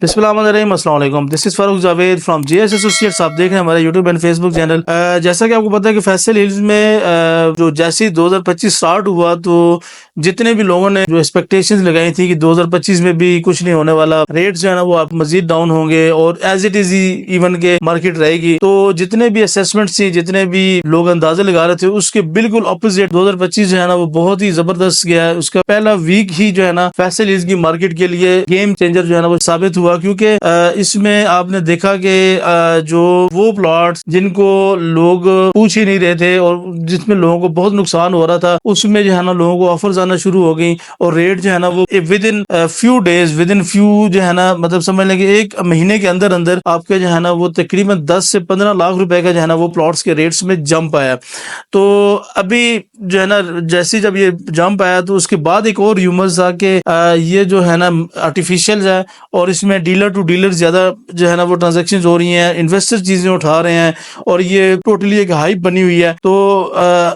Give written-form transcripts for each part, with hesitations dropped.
بسم اللہ الرحمن الرحیم، السلام علیکم۔ This is Farooq Javed from J S associates. آپ دیکھ رہے ہیں ہمارے YouTube and Facebook channel. جیسا کہ آپ کو پتا ہے کہ فیصل ہلز میں جو جیسے 2025 سٹارٹ ہوا تو جتنے بھی لوگوں نے جو ایکسپیکٹیشنز لگائی تھی کہ 2025 میں بھی کچھ نہیں ہونے والا، ریٹس جو ہے نا وہ آپ مزید ڈاؤن ہوں گے اور ایز اٹ از ایون کے مارکیٹ رہے گی، تو جتنے بھی اسیسمنٹس تھی، جتنے بھی لوگ اندازے لگا رہے تھے، اس کے بالکل اپوزٹ 2025 جو ہے نا وہ بہت ہی زبردست گیا ہے۔ اس کا پہلا ویک ہی جو ہے نا فیصل ہلز کی مارکیٹ کے لیے گیم چینجر جو ہے نا وہ ثابت ہوا، کیونکہ اس میں آپ نے دیکھا کہ جو وہ پلاٹس جن کو لوگ پوچھ ہی نہیں رہے تھے اور جس میں لوگوں کو بہت نقصان ہو رہا تھا، اس میں جو ہے نا لوگوں کو آفرز آنا شروع ہو گئی اور ریٹ جو ہے نا وہ within few days, within few جو ہے نا مطلب سمجھ لیں کہ ایک مہینے کے اندر اندر آپ کے جو ہے نا وہ تقریباً 10 سے 15 لاکھ روپے کا جو ہے نا وہ پلاٹس کے ریٹس میں جمپ آیا۔ تو ابھی جو ہے نا جیسے جب یہ جمپ آیا تو اس کے بعد ایک اور ریومرز تھا کہ یہ جو ہے نا آرٹیفیشل ہے اور اس میں ڈیلر ٹو ڈیلر زیادہ جو ہے نا وہ ٹرانزیکشنز ہو رہی ہیں، انویسٹر چیزیں اٹھا رہے ہیں اور یہ ٹوٹلی ایک ہائپ بنی ہوئی ہے۔ تو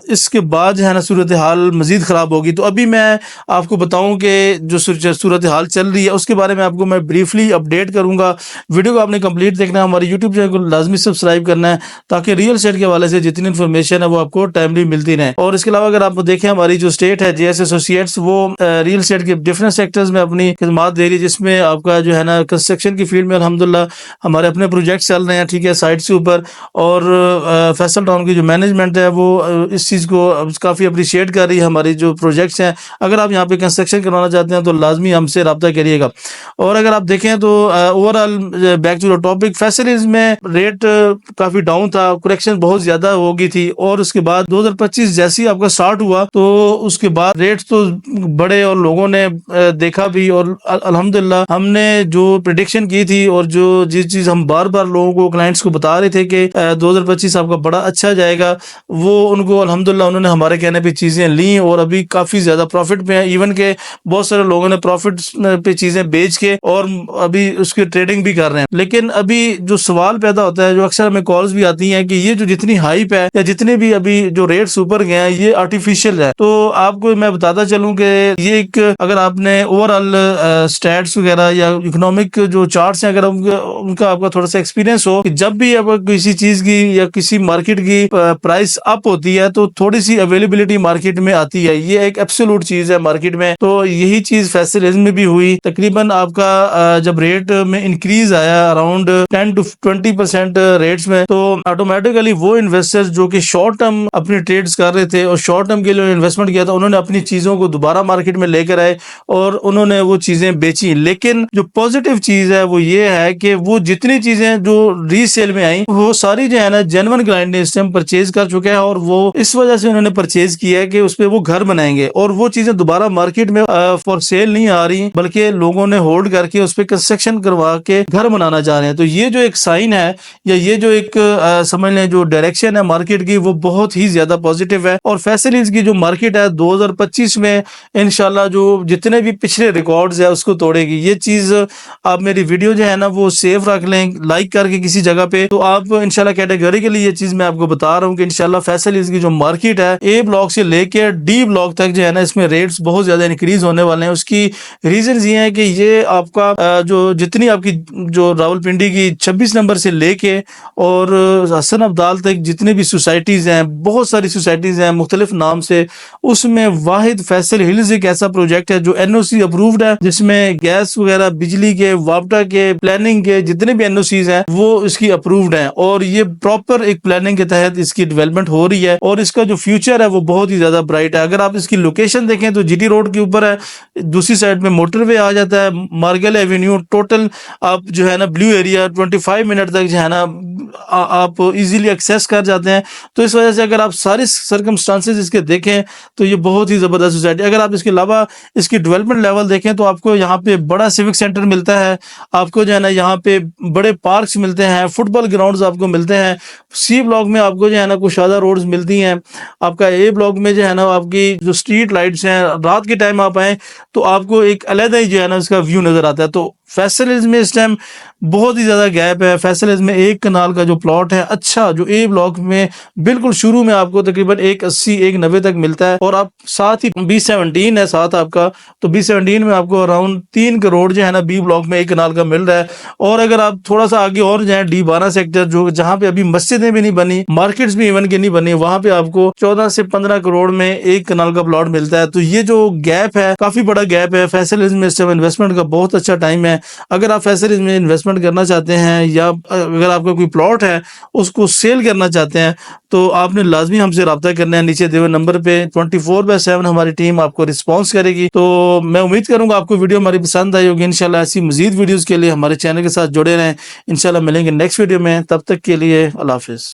اس کے بعد جو ہے نا صورتحال مزید خراب ہوگی۔ تو ابھی میں آپ کو بتاؤں کہ جو صورتحال چل رہی ہے اس کے بارے میں آپ کو میں بریفلی اپڈیٹ کروں گا۔ ویڈیو کو آپ نے کمپلیٹ دیکھنا ہے، ہمارے یوٹیوب چینل کو لازمی سبسکرائب کرنا ہے تاکہ ریئل اسٹیٹ کے حوالے سے جتنی انفارمیشن ہے وہ آپ کو ٹائملی ملتی رہے۔ اور اس کے علاوہ اگر آپ دیکھیں ہماری جو اسٹیٹ ہے جے ایس ایسوسیٹس، وہ ریئل اسٹیٹ کے ڈفرینٹ سیکٹرز میں اپنی خدمات دے رہی ہے، جس میں آپ کا جو ہے نا کنسٹرکشن کی فیلڈ میں الحمدللہ ہمارے اپنے پروجیکٹس چل رہے ہیں، ٹھیک ہے، سائٹس کے اوپر، اور فیصل ٹاؤن کی جو مینجمنٹ ہے وہ اس چیز کو کافی اپریشیٹ کر رہی ہے، ہماری جو پروجیکٹس ہیں۔ اگر آپ یہاں پہ کنسٹرکشن کروانا چاہتے ہیں تو لازمی ہم سے رابطہ کریے گا۔ اور اگر آپ دیکھیں تو overall back to the topic, Faisal Hills میں ریٹ کافی ڈاؤن تھا، کریکشن بہت زیادہ ہو گئی تھی، اور اس کے بعد 2025 جیسے ہی آپ کا سٹارٹ ہوا تو اس کے بعد ریٹس تو بڑے اور لوگوں نے دیکھا بھی، اور الحمدللہ ہم نے جو پریڈکشن کی تھی اور جو جس چیز ہم بار بار لوگوں کو کلائنٹس کو بتا رہے تھے کہ 2025 آپ کا بڑا اچھا جائے گا، وہ ان کو الحمدللہ انہوں نے ہمارے کہنے پہ چیزیں لیں اور ابھی کافی زیادہ پروفٹ پہ ہیں۔ ایون کہ بہت سارے لوگوں نے پروفٹ پہ چیزیں بیچ کے اور ابھی اس کی ٹریڈنگ بھی کر رہے ہیں۔ لیکن ابھی جو سوال پیدا ہوتا ہے، جو اکثر ہمیں کالز بھی آتی ہیں کہ یہ جو جتنی ہائپ ہے یا جتنے بھی ابھی جو ریٹس اوپر گئے ہیں یہ آرٹیفیشل ہے۔ تو آپ کو میں بتاتا چلوں کہ یہ ایک، اگر آپ نے اوور آل اسٹیٹس وغیرہ یا اکنامک جو چارٹس ہیں، اگر ان کا آپ کا تھوڑا سا ایکسپیرینس ہو کہ جب بھی اب کسی چیز کی یا کسی مارکیٹ کی پرائس اپ ہوتی ہے تو تھوڑی سی اویلیبلٹی مارکیٹ میں آتی ہے، یہ ایک ایبسولوٹ چیز ہے مارکیٹ میں۔ تو یہی چیز فیصل ہلز میں بھی ہوئی، تقریباً آپ کا جب ریٹ میں انکریز آیا اراؤنڈ 10 to 20% ریٹس میں، تو آٹومیٹیکلی وہ انویسٹرز جو کہ شارٹ ٹرم اپنی ٹریڈز کر رہے تھے اور شارٹ ٹرم کے لیے انویسٹمنٹ کیا تھا، انہوں نے اپنی چیزوں کو دوبارہ مارکیٹ میں لے کر آئے اور انہوں نے وہ چیزیں بیچی۔ لیکن جو پازیٹیو چیز ہے وہ یہ ہے کہ وہ جتنی چیزیں جو ری سیل میں آئیں وہ ساری جو ہے نا جینون کلائنٹ نے اس ٹائم پرچیز کر چکے ہیں، اور وہ اس وجہ سے انہوں نے پرچیز کیا ہے کہ اس پہ وہ گھر بنائیں گے، اور وہ چیزیں دوبارہ مارکیٹ میں فار سیل نہیں آ رہی، بلکہ لوگوں نے ہولڈ کر کے اس پہ کنسٹرکشن کروا کے گھر بنانا چاہ رہے ہیں۔ تو یہ جو ایک سائن ہے یا یہ جو ایک سمجھ لیں جو ڈائریکشن ہے مارکیٹ کی، وہ بہت ہی زیادہ پازیٹیو ہے، اور فیصل ہلز کی جو مارکیٹ ہے 2025 میں انشاءاللہ جو جتنے بھی پچھلے ریکارڈز ہیں اس کو توڑے گی۔ یہ چیز آپ میری ویڈیو جو ہے نا وہ سیو رکھ لیں لائک کر کے کسی جگہ پہ، تو آپ انشاءاللہ کیٹیگوریکلی یہ چیز میں آپ کو بتا رہا ہوں کہ انشاءاللہ فیصل ہلز کی جو مارکیٹ ہے اے بلاک سے لے کے ڈی بلاک تک جو ہے نا اس میں ریٹس بہت زیادہ انکریز ہونے والے ہیں۔ اس کی ریزنز یہ ہیں کہ یہ آپ کا جو جتنی آپ کی جو راولپنڈی کی 26 نمبر سے لے کے اور حسن عبدال تک جتنے بھی سوسائٹیز ہیں، بہت ساری سوسائٹیز ہیں مختلف نام سے، اس میں واحد فیصل ہلز ایک ایسا پروجیکٹ ہے جو این او سی اپرووڈ ہے، جس میں گیس وغیرہ، بجلی کے، وابٹا کے، پلاننگ کے جتنے بھی این او سیز ہیں وہ اس کی اپرووڈ ہیں، اور یہ پراپر ایک پلاننگ کے تحت اس کی ڈیولپمنٹ ہو رہی ہے، اور اس کا جو فیوچر ہے وہ بہت ہی زیادہ برائٹ ہے۔ اگر آپ اس کی لوکیشن دیکھیں تو جی ٹی روڈ کے اوپر ہے، دوسری سائڈ میں موٹر وے آ جاتا ہے، مارگل ایوینیو، ٹوٹل آپ جو ہے نا بلیو ایریا 25 منٹ تک جو ہے نا آپ ایزیلی ایکسیس کر جاتے ہیں۔ تو اس وجہ سے اگر آپ سارے سرکمسٹانسز اس کے دیکھیں تو یہ بہت ہی زبردست سوسائٹی۔ اگر آپ اس کے علاوہ اس کی ڈیولپمنٹ لیول دیکھیں تو آپ کو یہاں پہ بڑا سیوک سینٹر ملتا ہے، آپ کو جو ہے نا یہاں پہ بڑے پارکس ملتے ہیں، فٹ بال گراؤنڈز آپ کو ملتے ہیں، سی بلاک میں آپ کو جو ہے نا کشادہ روڈز ملتی ہیں، آپ کا اے بلاک میں جو ہے نا آپ کی جو اسٹریٹ لائٹس ہیں، رات کے ٹائم آپ آئیں تو آپ کو ایک علیحدہ ہی جو ہے نا اس کا ویو نظر آتا ہے۔ تو فیصل ہلز میں اس ٹائم بہت ہی زیادہ گیپ ہے. فیصل ہلز میں 1 کنال کا جو پلاٹ ہے اچھا جو اے بلاک میں بالکل شروع میں آپ کو تقریباً 180 190 تک ملتا ہے, اور آپ ساتھ ہی B17 ہے ساتھ آپ کا, تو B17 میں آپ کو اراؤنڈ 3 کروڑ جو ہے نا بی بلاک میں 1 کنال کا مل رہا ہے. اور اگر آپ تھوڑا سا آگے اور جائیں D12 سیکٹر جو جہاں پہ ابھی مسجدیں بھی نہیں بنی, مارکیٹس بھی ایون کے نہیں بنی, وہاں پہ آپ کو 14 سے 15 کروڑ میں 1 کنال کا پلاٹ ملتا ہے. تو یہ جو گیپ ہے کافی بڑا گیپ ہے. فیصل ہلز میں اس ٹائم انویسٹمنٹ کا بہت اچھا ٹائم ہے. اگر آپ فیصل ہلز میں انویسٹمنٹ کرنا چاہتے ہیں یا اگر آپ کا کوئی پلاٹ ہے اس کو سیل کرنا چاہتے ہیں تو آپ نے لازمی ہم سے رابطہ کرنا ہے. نیچے دیے ہوئے نمبر پہ 24/7 ہماری ٹیم آپ کو رسپانس کرے گی. تو میں امید کروں گا آپ کو ویڈیو ہماری پسند آئی ہوگی. انشاءاللہ ایسی مزید ویڈیوز کے لیے ہمارے چینل کے ساتھ جڑے رہیں. انشاءاللہ ملیں گے نیکسٹ ویڈیو میں, تب تک کے لیے اللہ حافظ.